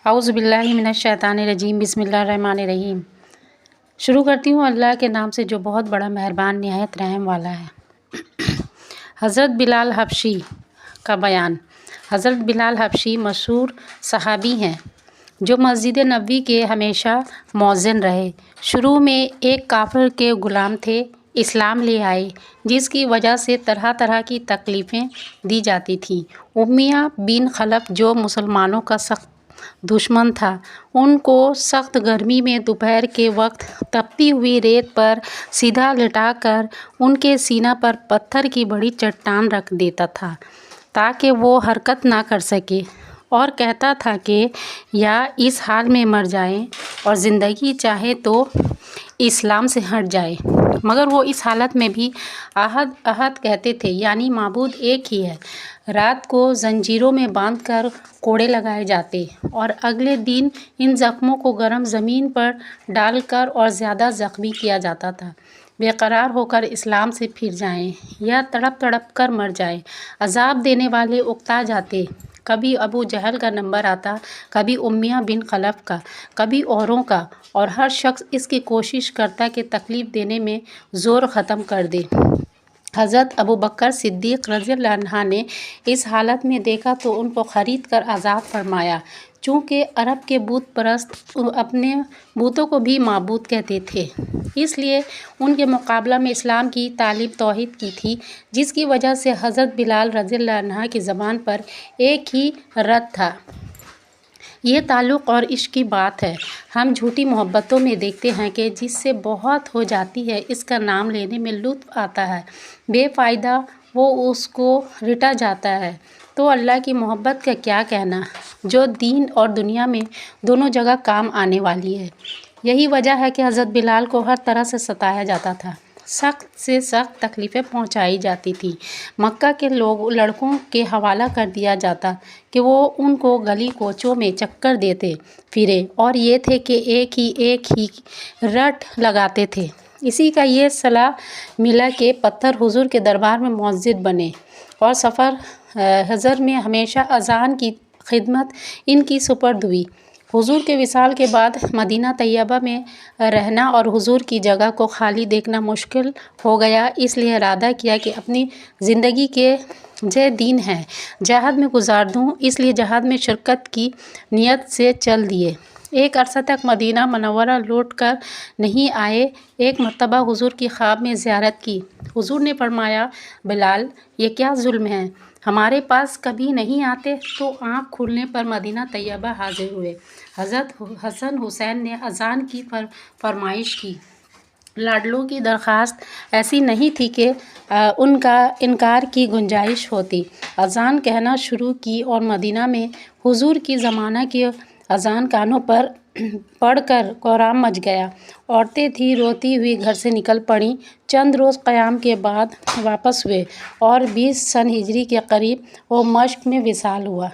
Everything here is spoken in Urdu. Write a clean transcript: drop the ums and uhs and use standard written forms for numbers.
اعوذ باللہ من الشیطان الرجیم بسم اللہ الرحمن الرحیم۔ شروع کرتی ہوں اللہ کے نام سے جو بہت بڑا مہربان نہایت رحم والا ہے۔ حضرت بلال حبشی کا بیان۔ حضرت بلال حبشی مشہور صحابی ہیں جو مسجد نبوی کے ہمیشہ مؤذن رہے۔ شروع میں ایک کافر کے غلام تھے، اسلام لے آئے جس کی وجہ سے طرح طرح کی تکلیفیں دی جاتی تھیں۔ امیہ بن خلف جو مسلمانوں کا سخت دشمن تھا، ان کو سخت گرمی میں دوپہر کے وقت تپتی ہوئی ریت پر سیدھا لٹا کر ان کے سینہ پر پتھر کی بڑی چٹان رکھ دیتا تھا تاکہ وہ حرکت نہ کر سکے، اور کہتا تھا کہ یا اس حال میں مر جائیں اور زندگی چاہے تو اسلام سے ہٹ جائے، مگر وہ اس حالت میں بھی احد احد کہتے تھے، یعنی معبود ایک ہی ہے۔ رات کو زنجیروں میں باندھ کر کوڑے لگائے جاتے اور اگلے دن ان زخموں کو گرم زمین پر ڈال کر اور زیادہ زخمی کیا جاتا تھا۔ بے قرار ہو کر اسلام سے پھر جائیں یا تڑپ تڑپ کر مر جائیں۔ عذاب دینے والے اکتا جاتے، کبھی ابو جہل کا نمبر آتا، کبھی امیہ بن خلف کا، کبھی اوروں کا، اور ہر شخص اس کی کوشش کرتا کہ تکلیف دینے میں زور ختم کر دے۔ حضرت ابوبکر صدیق رضی اللہ عنہ نے اس حالت میں دیکھا تو ان کو خرید کر آزاد فرمایا۔ چونکہ عرب کے بت پرست اپنے بتوں کو بھی معبود کہتے تھے، اس لیے ان کے مقابلہ میں اسلام کی تعلیم توحید کی تھی، جس کی وجہ سے حضرت بلال رضی اللہ عنہ کی زبان پر ایک ہی رد تھا۔ یہ تعلق اور عشق کی بات ہے۔ ہم جھوٹی محبتوں میں دیکھتے ہیں کہ جس سے بہت ہو جاتی ہے، اس کا نام لینے میں لطف آتا ہے، بے فائدہ وہ اس کو رٹا جاتا ہے، تو اللہ کی محبت کا کیا کہنا، جو دین اور دنیا میں دونوں جگہ کام آنے والی ہے۔ یہی وجہ ہے کہ حضرت بلال کو ہر طرح سے ستایا جاتا تھا، سخت سے سخت تکلیفیں پہنچائی جاتی تھیں۔ مکہ کے لڑکوں کے حوالہ کر دیا جاتا کہ وہ ان کو گلی کوچوں میں چکر دیتے پھرے، اور یہ تھے کہ ایک ہی رٹ لگاتے تھے۔ اسی کا یہ صلہ ملا کہ پتھر حضور کے دربار میں مؤذن بنے، اور سفر حضر میں ہمیشہ اذان کی خدمت ان کی سپرد ہوئی۔ حضور کے وصال کے بعد مدینہ طیبہ میں رہنا اور حضور کی جگہ کو خالی دیکھنا مشکل ہو گیا، اس لیے ارادہ کیا کہ اپنی زندگی کے جو دن ہے جہاد میں گزار دوں، اس لیے جہاد میں شرکت کی نیت سے چل دیے۔ ایک عرصہ تک مدینہ منورہ لوٹ کر نہیں آئے۔ ایک مرتبہ حضور کی خواب میں زیارت کی۔ حضور نے فرمایا، بلال، یہ کیا ظلم ہے، ہمارے پاس کبھی نہیں آتے؟ تو آنکھ کھلنے پر مدینہ طیبہ حاضر ہوئے۔ حضرت حسن حسین نے اذان کی فرمائش کی۔ لاڈلوں کی درخواست ایسی نہیں تھی کہ ان کا انکار کی گنجائش ہوتی۔ اذان کہنا شروع کی اور مدینہ میں حضور کی زمانہ کی اذان کانوں پر پڑھ کر کوہرام مچ گیا۔ عورتیں تھیں روتی ہوئی گھر سے نکل پڑیں۔ چند روز قیام کے بعد واپس ہوئے اور 20 سن ہجری کے قریب وہ مشق میں وصال ہوا۔